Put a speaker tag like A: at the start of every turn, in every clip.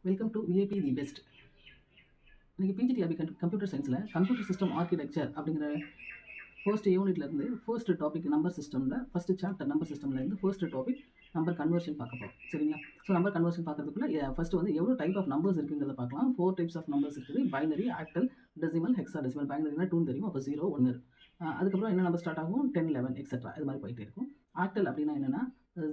A: Welcome to VIP the best. இன்னைக்கு PGTRB computer சயின்ஸில் computer system architecture அப்படிங்கிற first யூனிட்லேருந்து ஃபர்ஸ்ட் டாபிக் நம்பர் சிஸ்டமில் ஃபர்ஸ்ட் சாப்டர் நம்பர் சிஸ்டம்லேருந்து ஃபர்ஸ்ட் டாபிக் நம்பர் கன்வர்ஷன் பார்க்க போகிறோம். சரிங்களா? ஸோ நம்பர் கன்வர்ஷன் பார்க்கறதுக்குள்ள ஃபர்ஸ்ட் வந்து எவ்வளோ டைப் ஆஃப் நம்பர்ஸ் இருக்குங்கிறத பார்க்கலாம். 4 டைப்ஸ் ஆஃப் நம்பர்ஸ் இருக்குது. Binary, octal, decimal, hexadecimal. பைனரினா 2 தெரியும், அப்போ 0 1. அதுக்கப்புறம் என்ன நம்பர் ஸ்டார்ட் ஆகும்? 10 11 எக்ஸெட்ரா இது மாதிரி போயிட்டே இருக்கும். ஆக்டல் அப்படின்னா என்னென்னா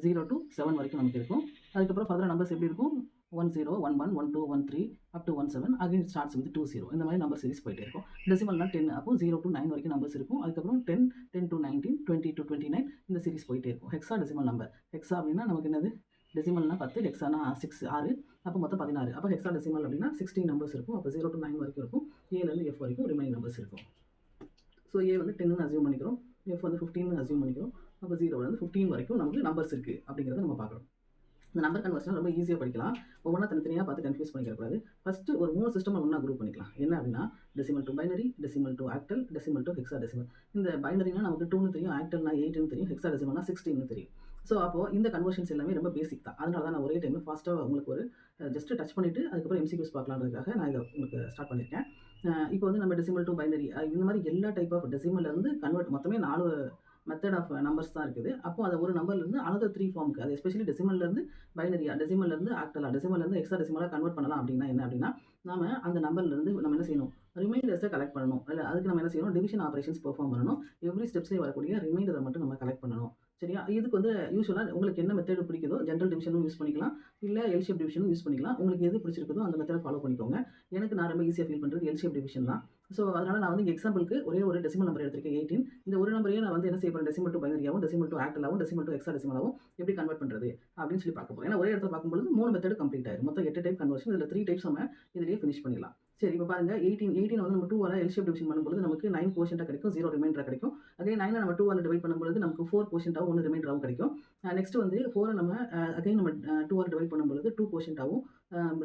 A: 0 to 7 வரைக்கும் நமக்கு இருக்கும். அதுக்கப்புறம் ஃபர்தர் நம்பர்ஸ் எப்படி இருக்கும்? 1 0 1 1 1 2 1 3 up to 1 7 again starts with 2 0. இந்த மாதிரி நம்பர் சீரிஸ் போயிட்டே இருக்கும். டெசிமல்னா 10, அப்போ 0 to 9 வரைக்கும் நம்பர்ஸ் இருக்கும். அதுக்கப்புறம் 10 10 to 19 20 to 29 இந்த சீரிஸ் போயிட்டே இருக்கும். Hexa decimal number. ஹெக்ஸா அப்படின்னா நமக்கு என்னது? டெசிமல்னா 10, ஹெக்ஸானா 6 அப்போ மொத்தம் 16. அப்போ ஹெக்ஸா டெசிமல் அப்படின்னா 16 நம்பர்ஸ் இருக்கும். அப்போ 0 to 9 வரைக்கும் இருக்கும். ஏலேருந்து எஃப் வரைக்கும் ரிமைனிங் நம்பர்ஸ் இருக்கும். ஸோ ஏ வந்து 10ன்னு அசியூம் பண்ணிக்கிறோம், எஃப் வந்து 15ன்னு அசியூம் பண்ணிக்கிறோம். அப்போ 0லேருந்து 15 வரைக்கும் நமக்கு நம்பர்ஸ் இருக்குது அப்படிங்கிறத நம்ம பார்க்குறோம். இந்த நம்பர் கன்வர்ஷன் ரொம்ப ஈஸியாக படிக்கலாம். ஒவ்வொன்றா தனித்தனியாக பார்த்து கன்ஃபியூஸ் பண்ணிக்கிறக்கூடாது. ஃபஸ்ட்டு ஒரு 3 சிஸ்டம் ஒன்றா குரூப் பண்ணிக்கலாம். என்ன அப்படின்னா decimal to binary, decimal to octal, decimal to hexa decimal. இந்த பைனரினா நமக்கு 2ன்னு தெரியும், ஆக்டல்னா 8ன்னு தெரியும், ஹெக்ஸா டெசிமல்னா 16ன்னு தெரியும். ஸோ அப்போது இந்த கன்வர்ஷன்ஸ் எல்லாமே ரொம்ப பேசிக் தான். அதனால தான் நான் ஒரே டைம் ஃபாஸ்ட்டாக உங்களுக்கு ஒரு ஜஸ்ட் டச் பண்ணிவிட்டு அதுக்கப்புறம் எம்சிக்யூஸ் பார்க்கலான்றதுக்காக நான் இதை உங்களுக்கு ஸ்டார்ட் பண்ணியிருக்கேன். இப்போ வந்து நம்ம டெசிமல் டு பைனரி இந்த மாதிரி எல்லா டைப் ஆஃப் டெசிமல்லேருந்து கன்வெர்ட் மொத்தமே 4 மெத்தட் ஆஃப் நம்பர்ஸ் தான் இருக்குது. அப்போ அதை ஒரு நம்பர்லேருந்து அனதர் 3 ஃபார்முக்கு, அது எஸ்பெஷலி டெசிமல்லேருந்து பைனரியா, டெசிமல்லேருந்து ஆக்டலா, டெசிமல்லேருந்து எக்ஸா டெசிமலாக கன்வெர்ட் பண்ணலாம். அப்படின்னா என்ன அப்படின்னா நம்ம அந்த நம்பர்லேருந்து நம்ம என்ன செய்யணும்? ரிமைண்டர்ஸை கலெக்ட் பண்ணணும். இல்லை அதுக்கு நம்ம என்ன செய்யணும்? டிவிஷன் ஆப்ரேஷன்ஸ் பெர்ஃபார்ம் பண்ணணும். எவ்ரி ஸ்டெப்ஸ்லேயே வரக்கூடிய ரிமைண்டரை மட்டும் நம்ம கலெக்ட் பண்ணணும். சரியா? இதுக்கு வந்து யூஸ்வலாக உங்களுக்கு என்ன மெத்தட் பிடிக்குதோ ஜென்ரல் டிவிஷனும் யூஸ் பண்ணிக்கலாம், இல்லை எல்ஷேப் டிவிஷனும் யூஸ் பண்ணிக்கலாம். உங்களுக்கு எது பிடிச்சிருக்குதோ அந்த மெத்தடை ஃபாலோ பண்ணிக்கோங்க. நான் ரொம்ப ஈஸியாக ஃபீல் பண்ணுறது எல்ஷேப் டிவிஷன் தான். ஸோ அதனால் நான் வந்து இங்கே எக்ஸாம்பிளுக்கு ஒரே ஒரு டெசிமல் நம்பர் எடுத்திருக்கேன் 18. இந்த ஒரு நம்பரையே நான் வந்து என்ன செய்ய போகிறேன்? டெசிமல் டு பைனரியாவும், டெசிமல் டு ஆக்டலாவும், டெசிமல் டு ஹெக்ஸா டெசிமலாவும் எப்படி கன்வெர்ட் பண்ணுறது அப்படின்னு சொல்லி பார்க்க போகிறோம். ஏன்னா ஒரே இடத்துல பார்க்கும்போது 3 மெத்தட் கம்ப்ளீட் ஆயிடும். மொத்தம் 8 டைப் கன்வர்ஷன், இதில் 3 டைப்ஸ் நம்ம இதிலேயே ஃபினிஷ் பண்ணிடலாம். சரி, இப்போ பாருங்க 18 வந்து நம்ம 2 ஆல் எல்ஷேப் டிவிஷன் பண்ணும்போது நமக்கு 9 கோஷன்ட்டாக கிடைக்கும், 0 ரிமைண்டராக கிடைக்கும். அதே 9 நம்ம 2 ஆல் டிவைட் பண்ணும்போது நமக்கு 4 கோஷன்ட்டாகவும் 1 ரிமைண்டராகவும் கிடைக்கும். நெக்ஸ்ட் வந்து 4 நம்ம அகைன் நம்ம 2 ஆல் டிவைட் பண்ணும்போது 2 கோஷன்ட்டாகவும்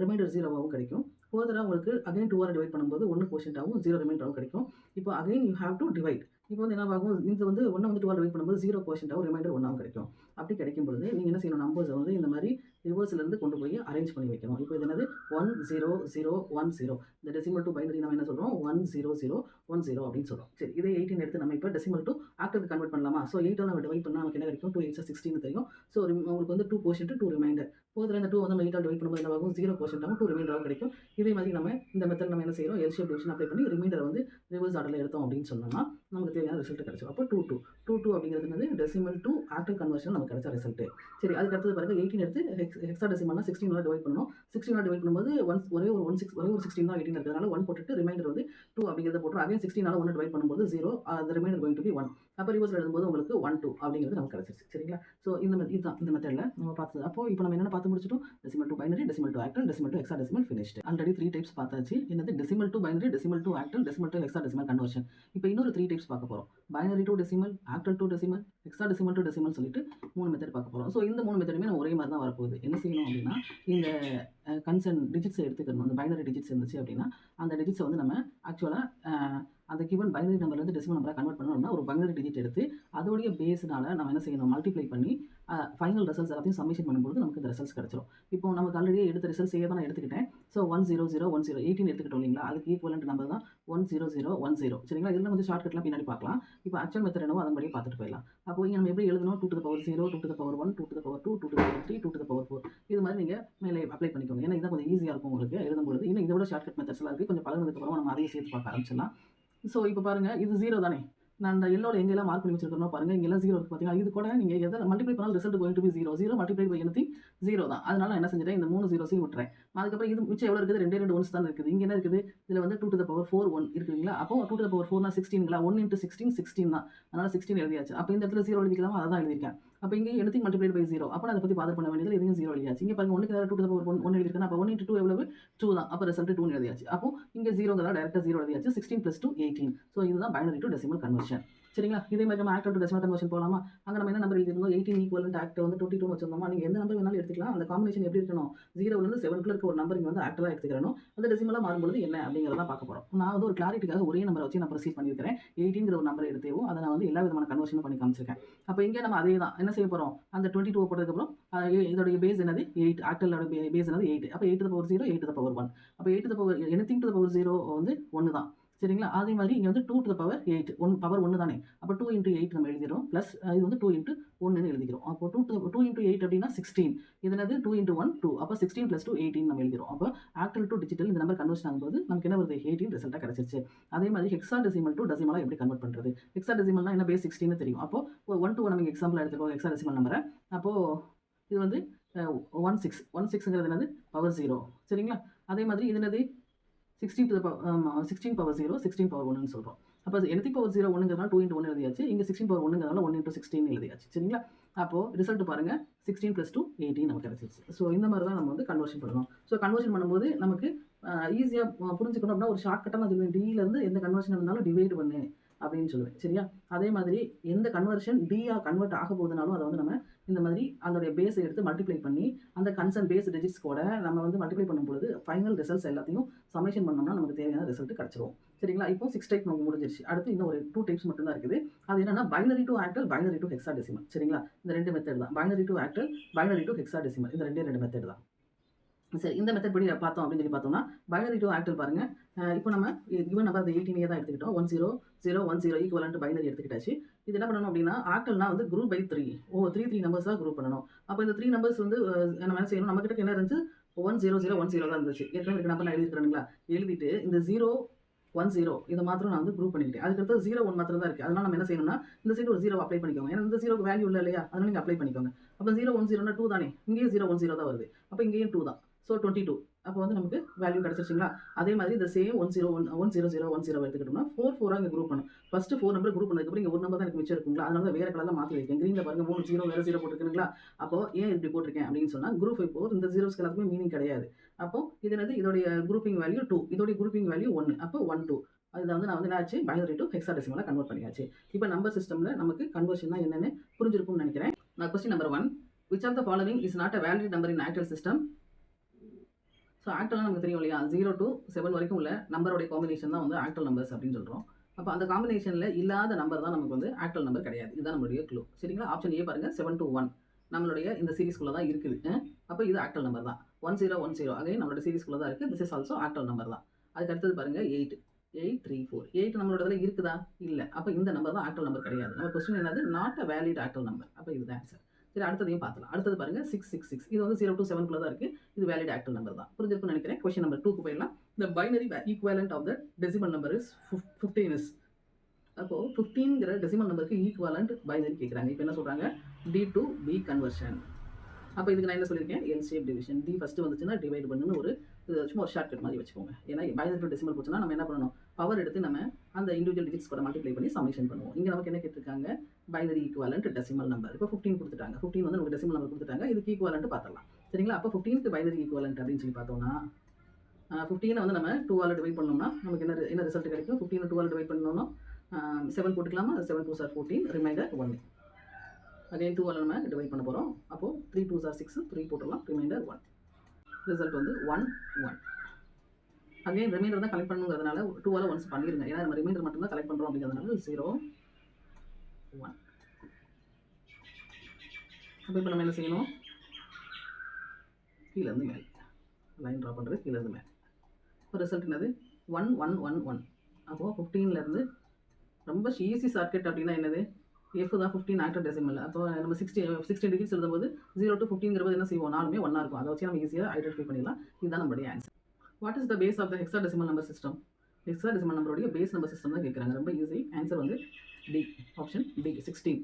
A: ரிமைண்டர் 0வாகவும் கிடைக்கும். ஃபர்தராக உங்களுக்கு அகைன் 2 ஆல் டிவைட் பண்ணும்போது 1 கோஷன்ட்டாகவும் 0 ரிமைண்டராகவும் கிடைக்கும். இப்போ again you have to divide. இப்போ வந்து என்ன ஆகும்? இது வந்து 1 வந்து 2 ஆல் டிவைட் பண்ணும்போது 0 கோஷன்ட்டாகவும் ரிமைண்டர் 1ஆகவும் கிடைக்கும். அப்படி கிடைக்கும் பொழுது நீங்கள் என்ன செய்யணும்? நம்பர்ஸை வந்து இந்த மாதிரி ரிவர்ஸ்லேருந்து கொண்டு போய் அரேஞ்ச் பண்ணி வைக்கணும். இப்போ இது என்னது? 1 0 0 1 0. இந்த டெசிமல் டு பைனரி நம்ம என்ன சொல்கிறோம்? 1 0 0 1 0 அப்படின்னு சொல்கிறோம். சரி, இதே 18 எடுத்து நம்ம இப்போ டெசிமல் டு ஆக்டலுக்கு கன்வெர்ட் பண்ணலாமா? ஸோ 8 நம்ம டிவைட் பண்ணால் நமக்கு என்ன கிடைக்கும்? 2 8 16 தெரியும். ஸோ உங்களுக்கு வந்து 2 கோஷன்ட் 2 ரிமைண்டர். போதில் இந்த 2 வந்து நம்ம 8 ஆல் டிவைட் பண்ணும்போது என்ன ஆகும்? 0 கோஷன்ட்டாகவும் 2 ரிமைண்டராகவும் கிடைக்கும். இதே மாதிரி நம்ம இந்த மெத்தட் நம்ம என்ன செய்கிறோம்? எல்ஷேப் டிவிஷன் அப்ளை பண்ணி ரிமைண்டரை வந்து ரிவர்ஸ் ஆர்டரில் எடுத்தோம் அப்படின்னு சொன்னோம்னா நமக்கு தேவையான ரிசல்ட் கிடைச்சிடும். அப்போ 2 2 2 2 அப்படிங்கிறது என்னது? டெசிமல் டு ஆக்டல் கன்வர்ஷன் நமக்கு கிடைச்ச ரிசல்ட். சரி, அதுக்கு அடுத்தது பாருங்க 18 எடுத்து ஹெக்ஸா டெசிமல்னா 16 டிவைட் பண்ணணும். 16 டிவைட் பண்ணும்போது ஒரே ஒரு 16 தான் 18 இருக்கிறதுனால 1 போட்டுட்டு ரிமைண்டர் வந்து 2 அப்படிங்கிறத போட்டுரும். அகைன் 16 1 டிவைட் பண்ணும்போது 0, அந்த ரிமைண்டர் கோயிங் டு பி 1. அப்போ ரிவர்ஸ் எழுதும்போது உங்களுக்கு 1 2 அப்படிங்கிறது நமக்கு கிடைச்சிருச்சு. சரிங்களா? ஸோ இதுதான் இந்த மெத்தடில் நம்ம பார்த்தது. அப்போ இப்போ நம்ம என்னென்ன பார்த்து முடிச்சிட்டோம்? Decimal to binary, decimal to octal, decimal to hexa decimal finished. Already 3 types பார்த்தாச்சு. என்னது? Decimal to binary, decimal to octal, decimal to hexa decimal conversion. இப்போ இன்னொரு 3 டைப்ஸ் பார்க்க போகிறோம். Binary to decimal, octal to decimal, hexa decimal to decimal சொல்லிட்டு 3 method பார்க்க போகிறோம். So இந்த 3 மெத்தடுமே நம்ம ஒரே மாதிரி தான் வரப்போகுது. என்ன செய்யணும் அப்படின்னா இந்த கன்சர்ன் டிஜிட்ஸை எடுத்துக்கணும். அந்த பைனரி டிஜிட்ஸ் இருந்துச்சு அப்படின்னா அந்த டிஜிட்ஸை வந்து நம்ம ஆக்சுவலாக அந்த கிவன் பைனரி நம்பர்லேருந்து டெசிமல் நம்பரை கன்வெர்ட் பண்ணணும்னா ஒரு பைனரி டிஜிட் எடுத்து அதோடைய பேஸ்னால நம்ம என்ன செய்யணும்? மல்டிப்ளை பண்ணி ஃபைனல் ரிசல்ட்ஸ் எல்லாத்தையும் சப்மிஷன் பண்ணும்போது நமக்கு இந்த ரிசல்ட்ஸ் கிடைச்சிடும். இப்போ நமக்கு ஆல்ரெடி எடுத்த ரிசல்ட்ஸ் தான் நான் எடுத்துக்கிட்டேன். ஸோ 1 0 0 1 0 18 எடுத்துக்கிட்டோம் இல்லைங்களா? அதுக்கு ஈக்குவலண்ட் நம்பர் தான் 1 0 0 1 0. சரிங்களா? இதில் வந்து ஷார்ட்கட்லாம் பின்னாடி பார்க்கலாம். இப்போ ஆக்சுவல் மெத்தட் என்னவோ அதன்படியே பார்த்துட்டு போயிடலாம். அப்போ இங்கே நம்ம எப்படி எழுதணும்? 2 to the power 0, 2 to the power 1, 2 to the power 2, 2 to the power 3, 2 to the power 4. இது மாதிரி நீங்கள் மேலே அப்ளை பண்ணிக்கோங்க. ஏன்னா இதான் கொஞ்சம் ஈஸியாக இருக்கும் உங்களுக்கு எழுதும்போது. இன்னும் இதை விட ஷார்ட்கட் மெத்தட்ஸ்லாம் இருக்குது. கொஞ்சம் பழகுனதுக்கப்புறம் நம்ம அதையும் சேர்த்து பார்க்க ஆரம்பிச்சிடலாம். ஸோ இப்போ பாருங்கள், இது 0 தானே? நான் அந்த எல்லோட எங்கெல்லாம் மார்க் பண்ணி வச்சிருக்கணும் பாருங்கள், இங்கெல்லாம் 0 இருக்குது பார்த்தீங்கன்னா. இது கூட நீங்கள் எதை மல்டிப்ளை பண்ணாலும் result going to be 0. 0 multiply by anything 0 தான். அதனால நான் என்ன செஞ்சிட்டேன்? இந்த 3 0ஸையும் விட்டுறேன். அதுக்கப்புறம் இது மிச்சம் எவ்வளோ இருக்குது? 2 ஒன்ஸ் தான் இருக்குது. இங்கே என்ன இருக்குது? இதில் வந்து 2 to the power 4 1 இருக்குங்களா? அப்போ 2 to the power 4 16ங்களா? 1 into 16 16 தான். அதனால் 16 எழுதியாச்சு. அப்போ இந்த இடத்துல 0 எழுதிக்கலாமா? அதை தான் எழுதியிருக்கேன். அப்போ இங்கே எனிதிங் மல்டிப்ளைட் பை 0. அப்போ நான் அதை பற்றி பாதர் பண்ண வேண்டியது இதையும் 0 எழுதியாச்சு. இங்கே பாருங்க 1க்கு 2 to the power 1 எழுதியிருக்கேன். அப்போ 1 into 2 எவ்வளவு? 2 தான். அப்போ ரிசல்ட் 2 எழுதியாச்சு. அப்போ இங்கே 0ங்கிறதா டேரெக்டாக 0 எழுதியாச்சு. 16 + 2 18. ஸோ இதுதான் பைனரி டு டெசிமல் கன்வர்ஷன். சரிங்களா? இதே மாதிரி நம்ம ஆக்டல் டு டெசிமல் கன்வர்ஷன் போலாமா? அங்க நம்ம என்ன நம்பர் எழுதியிருந்தோம்? 18 ஈக்குவலன்ட் ஆக்ட் வந்து 22 வச்சிருந்தோமா? நீங்க எந்த நம்பர் வேணாலும் எடுத்துக்கலாம். அந்த காம்பினேஷன் எப்படி இருக்கணும்? 0லேருந்து 7க்குள்ள இருக்க ஒரு நம்பர் இங்க வந்து ஆக்டலா எடுத்துக்கிறணும். அது டெசிமலா மாறும்பொழுது என்ன அப்படிங்கிறத தான் பார்க்க போறோம். நான் வந்து ஒரு கிளாரிட்டிக்காக ஒரே நம்பரை வச்சு நான் ப்ரொசீட் பண்ணியிருக்கிறேன். 18ங்கிற ஒரு நம்பரை எடுத்தேவும் அதை நான் வந்து எல்லா விதமான கன்வர்ஷனும் பண்ணி காமிச்சிருக்கேன். அப்போ இங்கே நம்ம அதே தான் என்ன செய்ய போறோம்? அந்த 22 போட்டதுக்கப்புறம் இதோடைய பேஸ் என்னது? 8. ஆக்டலோட பேஸ் என்னது? 8. அப்போ 8 to the power 0, 8 to the power 1. அப்போ 8 to the power anything to the power 0 வந்து 1 தான். சரிங்களா? அதே மாதிரி இங்க வந்து 2 to the power 8. பவர் 1 தானே. அப்ப 2 into 8 நம்ம எழுதிறோம். பிளஸ் இது வந்து 2 into 1ன்னு எழுதிக்கிறோம். அப்போ 2 into 8 அப்படின்னா 16. இது என்னது? 2 into 1 2. அப்ப 16 plus 2 18 நம்ம எழுதிறோம். அப்போ ஆக்டல் டு டிஜிட்டல் இந்த நம்பர் கன்வர்ஷன் ஆகும்போது நமக்கு என்ன வருது? 18 ரிசல்ட்டா கிடைச்சிருச்சு. அதே மாதிரி ஹெக்ஸாடெசிமல் டு டெசிமலா எப்படி கன்வெர்ட் பண்றது? ஹெக்ஸாடெசிமல்னா என்ன? பேஸ் 16ன்னு தெரியும். அப்போ 1 to 1 நம்ம எக்ஸாம்பிள் எடுத்துக்கோ ஹெக்ஸாடெசிமல் நம்பரை. அப்போ இது வந்து 16ங்கிறது என்னது? பவர் 0. சரிங்களா? அதே மாதிரி இது என்னது? 16 to the power 16 power 0, 16 power 1ன்னு சொல்றோம். அப்போ anything power 0 1ங்கிறதுனால 2 into 1 எழுதியாச்சு. இங்க 16 power 1ங்கிறதுனால 1 into 16 எழுதியாச்சு. சரிங்களா? அப்போ ரிசல்ட் பாருங்க 16 plus 2 18 நமக்கு கிடைச்சிருச்சு. ஸோ இந்த மாதிரி தான் நம்ம வந்து கன்வர்ஷன் பண்ணணும். ஸோ கன்வர்ஷன் பண்ணும்போது நமக்கு ஈஸியாக புரிஞ்சுக்கணும் அப்படின்னா ஒரு ஷார்ட்கட்டாக நான் சொல்லுவேன். டியிலேருந்து எந்த கன்வர்ஷன் இருந்தாலும் டிவைட் பண்ணு அப்படின்னு சொல்லுவேன். சரியா? அதே மாதிரி எந்த கன்வர்ஷன் டியா கன்வெர்ட் ஆக போகுதுனாலும் அதை வந்து நம்ம இந்த மாதிரி அதோடைய பேஸை எடுத்து மல்டிப்ளை பண்ணி அந்த கன்சர்ன் பேஸ் டிஜிட்ஸ் கூட நம்ம வந்து மல்டிப்ளை பண்ணும்போது ஃபைனல் ரிசல்ட்ஸ் எல்லாத்தையும் சமேஷன் பண்ணோம்னா நமக்கு தேவையான ரிசல்ட் கிடைச்சிரும். சரிங்களா? இப்போ 6 டைப் நமக்கு முடிஞ்சிருச்சு. அடுத்து இன்னும் ஒரு 2 டைப்ஸ் மட்டும் தான் இருக்குது. அது என்னன்னா binary to octal, binary to hexadecimal. சரிங்களா? இந்த 2 மெத்தட் தான். Binary to octal, binary to hexadecimal. இந்த 2 மெத்தட் தான். சரி, இந்த மெத்தட் படி பார்த்தோம் அப்படின்னு சொல்லி பார்த்தோம்னா பைனரி டு ஆக்டல் பாருங்க. இப்போ நம்ம கிவன் நம்பர் அந்த 18 தான் எடுத்துக்கிட்டோம். 10010 ஈக்குவலன்ட் பைனரி எடுத்துக்கிட்டாச்சு. இது என்ன பண்ணணும் அப்படின்னா ஆக்டல்னா வந்து குரூப் பை 3 3 நம்பர்ஸாக குரூப் பண்ணணும். அப்போ இந்த 3 நம்பர்ஸ் வந்து நம்ம என்ன செய்யணும்? நம்ம கிட்ட என்ன இருந்துச்சு? 10010 தான் இருந்துச்சு. ஏற்கனவே இருக்க நம்பர் நான் எழுதிருக்கிறேனுங்களா? எழுதிட்டு இந்த 010 இதை மாத்திரம் நான் வந்து குரூப் பண்ணிக்கிட்டேன். அதுக்கடுத்து 01 மாத்திரம் தான் இருக்குது. அதனால நம்ம என்ன செய்யணும்னா இந்த சைடு ஒரு 0 அப்ளை பண்ணிக்கோங்க. ஏன்னா இந்த 0க்கு வேல்யூ இல்லை இல்லையா? அதனால நீங்கள் அப்ளை பண்ணிக்கோங்க. அப்போ 010னா 2 தானே. இங்கேயும் 010 தான் வருது. அப்போ இங்கேயும் 2 தான். ஸோ 22. அப்போ வந்து நமக்கு வேல்யூ கிடச்சிருச்சுங்களா? அதே மாதிரி இந்த சேம் 10010 எடுத்துக்கிட்டோம்னா 4 இங்கே குரூப் பண்ணும். ஃபர்ஸ்ட் 4 நம்பர் குரூப் பண்ணதுக்கப்புறம் இங்கே ஒரு நம்பர் தான் எனக்கு மிச்சம் இருக்குங்களா? அதனால தான் வேற கலரில் மாற்றி வைக்கேன். கிரீனில் பாருங்க 3 0 வேறு 0 போட்டுருக்குங்களா? அப்போ ஏன் இப்படி போட்டிருக்கேன் அப்படின்னு சொன்னால் குரூப் 4 இந்த ஜீரோஸ்க்கு எல்லாத்துக்குமே மீனிங் கிடையாது. அப்போ இது என்னது? இதோடைய குரூப்பிங் வேல்யூ 2, இதோடைய குரூப்பிங் வேல்யூ 1. அப்போ 1 2 அதை வந்து நான் வந்து என்ன ஆச்சு? பைனரி டு ஹெக்ஸாடெசிமலாக கன்வெர்ட் பண்ணியாச்சு. இப்போ நம்பர் சிஸ்டமில் நமக்கு கன்வர்ஷன்னா என்னென்னு புரிஞ்சிருக்கும்னு நினைக்கிறேன். நான் question number 1, which of the following is not a valid number in actual system? So ஆக்டல்னா நமக்கு தெரியும் இல்லையா? 0 to 7 வரைக்கும் உள்ள நம்பரோடைய காம்பினேஷன் தான் வந்து ஆக்டல் நம்பர்ஸ் அப்படின்னு சொல்கிறோம். அப்போ அந்த காம்பினேஷனில் இல்லாத நம்பர் தான் நமக்கு வந்து ஆக்டல் நம்பர் கிடையாது. இதுதான் நம்மளுடைய க்ளூ. சரிங்களா? ஆப்ஷன் ஏ பாருங்க 7 to 1 நம்மளுடைய இந்த சீரிஸ்குள்ளே தான் இருக்குது. அப்போ இது ஆக்டல் நம்பர் தான். 1010 அதே நம்மளோட சீரிஸ்குள்ளே தான் இருக்குது. This is also octal number தான். அதுக்கு அடுத்தது பாருங்க 8 834 8 நம்மளோட இதில் இருக்குதா? இல்லை. அப்போ இந்த நம்பர் தான் ஆக்டல் நம்பர் கிடையாது. நம்ம கொஸ்டின் என்னது? Not a valid octal number. அப்போ இதுதான் ஆன்சர். சரி, அடுத்ததையும் பார்க்கலாம். அடுத்தது பாருங்க 666 இது வந்து 0 to 7 தான் இருக்குது. இது வேலிட் ஆக்டல் நம்பர் தான். புரிஞ்சிருக்கும்னு நினைக்கிறேன். கொஸ்டின் நம்பர் 2க்கு போயிடலாம். The binary equivalent of the decimal number is 15 is. அப்போ 15ங்கிற டெசிமல் நம்பருக்கு ஈக்குவலண்ட் பைனரி கேட்குறாங்க. இப்போ என்ன சொல்கிறாங்க? D to B conversion. அப்போ இதுக்கு நான் என்ன சொல்லியிருக்கேன்? L shape division. D first வந்துச்சுன்னா டிவைட் பண்ணுன்னு ஒரு சும்மா ஒரு ஷார்ட்கட் மாதிரி வச்சுக்கோங்க. ஏன்னா பைனரி டு டெசிமல் போச்சுன்னா நம்ம என்ன பண்ணணும்? பவர் எடுத்து நம்ம அந்த இண்டிவிஜுவல் டிஜிட்ஸ் கூட மல்டிப்ளை பண்ணி சமேஷன் பண்ணுவோம். இங்கே நமக்கு என்ன கேட்டிருக்காங்க? Binary equivalent decimal number. இப்போ 15 கொடுத்துட்டாங்க. 15 வந்து நமக்கு டெசிமல் நம்பர் கொடுத்துட்டாங்க. இதுக்கு ஈக்குவலண்ட் பார்த்துடலாம். சரிங்களா? அப்போ 15க்கு பைனரி ஈக்குவலண்ட் அப்படின்னு சொல்லி பார்த்தோம்னா 15 வந்து நம்ம 2ஆல் டிவைட் பண்ணோம்னா நமக்கு என்ன ரிசல்ட் கிடைக்கும்? 15 2ஆல் டிவைட் பண்ணோம்னா 7 போட்டுக்கலாமா? 7 2s are 14 ரிமைண்டர் 1. அகைன் 2ஆல் நம்ம டிவைட் பண்ண போகிறோம். அப்போது 3 2s are 6 3 போட்டுடலாம் ரிமைண்டர் 1. ரிசல்ட் வந்து 1 1. அகைன் ரிமைண்டர் தான் கலெக்ட் பண்ணுங்கிறதுனால 2ஆல் ஒன்ஸ் பண்ணிடுங்க. ஏன்னா நம்ம ரிமைண்டர் மட்டும் தான் கலெக்ட் பண்ணுறோம் அப்படிங்கிறதுனால 0 1. அப்போ இப்போ நம்ம என்ன செய்யணும்? கீழேருந்து மேலே லைன் ட்ரா பண்ணுறது. கீழேருந்து மேலே இப்போ ரிசல்ட் என்னது? 1 1 1 1. அப்போது 15லேருந்து ரொம்ப ஈஸி ஷார்ட்கட் அப்படின்னா என்னது? எஃப் தான் 15 ஆக்டல் டெசிமல். அப்போ நம்ம 16 டிகிரிஸ் எழுதும்போது 0 to 15ங்கிறது என்ன செய்வோம்? 4மே 1 இருக்கும். அதை வச்சு நம்ம ஈஸியாக ஐடென்டிஃபை பண்ணிடலாம். இதுதான் நம்மளுடைய answer. What is the base of the hexadecimal number system? Hexadecimal நம்பருடைய பேஸ் நம்பர் சிஸ்டம் தான் கேட்குறாங்க. ரொம்ப ஈஸி. ஆன்சர் வந்து டி, ஆப்ஷன் டி 16.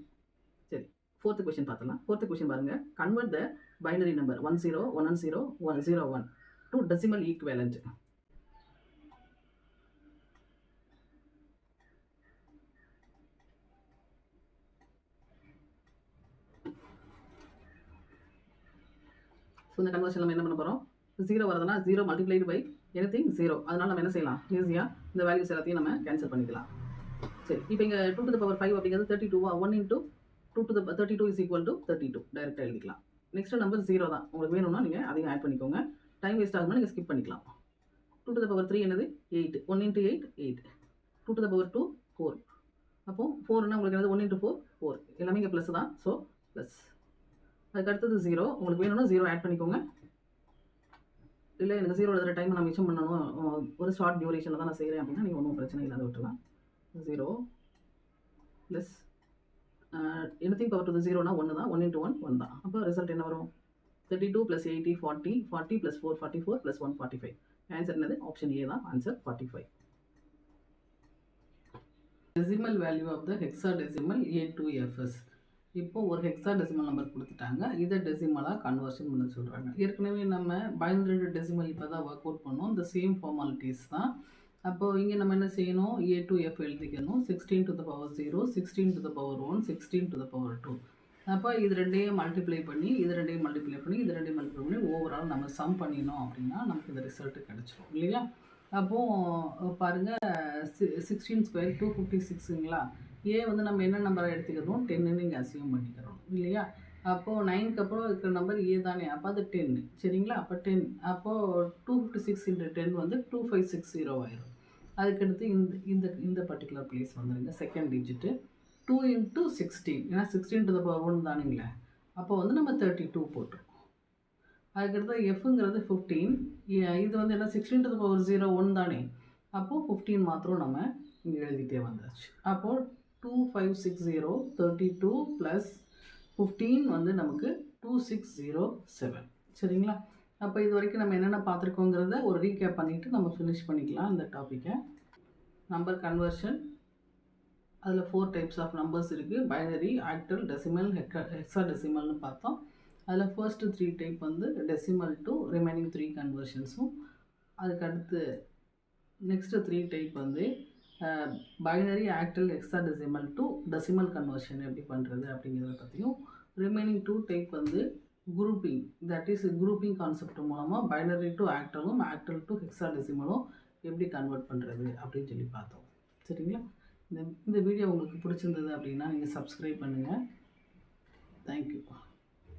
A: சரி, 4th கொஸ்டின் பார்த்துலாம். 4th கொஸ்டின் பாருங்க. Convert the binary number 10 110 101 to decimal equivalent. இந்த கன்வர்ஷன் நம்ம என்ன பண்ண போகிறோம்? 0 வரதுனா 0 மல்டிப்ளைடு பை எனிதிங் 0. அதனால் நம்ம என்ன செய்யலாம்? ஈஸியாக இந்த வேல்யூஸ் எல்லாத்தையும் நம்ம கேன்சல் பண்ணிக்கலாம். சரி, இப்போ இங்கே 2 to the power 5 அப்படிங்கிறது 32 1 into 2 to the 32 is equal to 32 டைரெக்டாக எழுதிக்கலாம். நெக்ஸ்ட் நம்பர் 0 தான். உங்களுக்கு வேணும்னா நீங்கள் அதையும் ஆட் பண்ணிக்கோங்க. டைம் வேஸ்ட் ஆகும்னா நீங்கள் ஸ்கிப் பண்ணிக்கலாம். 2 to the power 3 என்னது 8 1 into 8 8 2 to the power 2 4 அப்போ 4னா உங்களுக்கு என்னது 1 into 4 4 எல்லாமே இங்கே ப்ளஸ் தான். ஸோ ப்ளஸ் அதுக்கு அடுத்தது 0. உங்களுக்கு வேணும்னா 0 ஆட் பண்ணிக்கோங்க. இல்லை எனக்கு 0 எழுதுகிற டைம் நான் மிச்சம் பண்ணணும், ஒரு ஷார்ட் டியூரேஷனில் தான் நான் செய்கிறேன் அப்படின்னா நீங்கள் ஒன்றும் பிரச்சனை இல்லாத விட்டுலாம். 0 plus anything power to the 0னா 1 தான். 1 into 1 1 தான். அப்போ ரிசல்ட் என்ன வரும்? 32 + 80 40 40 + 4 44 + 1 45. ஆன்சர் என்னது? ஆப்ஷன் ஏ தான் answer 45. Decimal value of the hexadecimal A2FS. இப்போ ஒரு ஹெக்ஸாடெசிமல் நம்பர் கொடுத்துட்டாங்க, இதை டெசிமலாக கன்வர்ஷன் பண்ண சொல்கிறாங்க. ஏற்கனவே நம்ம பைனரி டெசிமல் இப்போ தான் ஒர்க் அவுட் பண்ணோம். இந்த சேம் ஃபார்மாலிட்டிஸ் தான். அப்போது இங்கே நம்ம என்ன செய்யணும்? A2F எழுதிக்கணும். 16 to the power 0 16 to the power 1 16 to the power 2. அப்போ இது ரெண்டையும் மல்டிப்ளை பண்ணி இது ரெண்டையும் மல்டிப்ளை பண்ணி ஓவரால் நம்ம சம் பண்ணினோம் அப்படின்னா நமக்கு இந்த ரிசல்ட்டு கிடச்சிரும் இல்லையா? அப்போது பாருங்கள், 16 ஸ்கொயர் 256ங்களா? ஏ வந்து நம்ம என்ன நம்பரை எடுத்துக்கிறோம்? 10ன்னு இங்கே அசியூம் பண்ணிக்கிறோம் இல்லையா? அப்போது 9க்கு அப்புறம் இருக்கிற நம்பர் ஏ தானே, அப்போ அது 10 சரிங்களா? அப்போ 10 அப்போது 256 × 10 வந்து 2560 ஆயிரும். அதுக்கடுத்து இந்த இந்த இந்த பர்டிகுலர் பிளேஸ் வந்துடுங்க. செகண்ட் டிஜிட்டு 2 into 16 ஏன்னா 16 to the power 1 தானுங்களே, அப்போ வந்து நம்ம 32 போட்டுருக்கோம். அதுக்கடுத்து எஃப்ங்கிறது 15. இது வந்து என்ன 16 to the power 0 1 தானே, அப்போது 15 மாத்திரம் நம்ம இங்கே எழுதிட்டே வந்தாச்சு. அப்போது 2560 32 + 15 வந்து நமக்கு 2607 சரிங்களா? அப்போ இது வரைக்கும் நம்ம என்னென்ன பார்த்துருக்கோங்கிறத ஒரு ரீகேப் பண்ணிவிட்டு நம்ம ஃபினிஷ் பண்ணிக்கலாம் இந்த டாப்பிக்கை. நம்பர் கன்வர்ஷன், அதில் 4 டைப்ஸ் ஆஃப் நம்பர்ஸ் இருக்குது. பைனரி, ஆக்டல், டெசிமல், ஹெக்ஸாடெசிமல்னு பார்த்தோம். அதில் ஃபர்ஸ்ட் 3 டைப் வந்து டெசிமல் டு ரிமைனிங் 3 கன்வர்ஷன்ஸும், அதுக்கடுத்து நெக்ஸ்ட்டு 3 டைப் வந்து binary, octal, hexadecimal to decimal conversion எப்படி பண்ணுறது அப்படிங்கிறத பற்றியும், ரிமைனிங் 2 டைப் வந்து grouping, that is grouping concept மூலமாக பைனரி டு ஆக்டலும் ஆக்டல் டு ஹெக்ஸாடெசிமலும் எப்படி கன்வெர்ட் பண்ணுறது அப்படின்னு சொல்லி பார்த்தோம் சரிங்களா? இந்த வீடியோ உங்களுக்கு பிடிச்சிருந்தது அப்படின்னா நீங்கள் சப்ஸ்கிரைப் பண்ணுங்கள். தேங்க்யூ.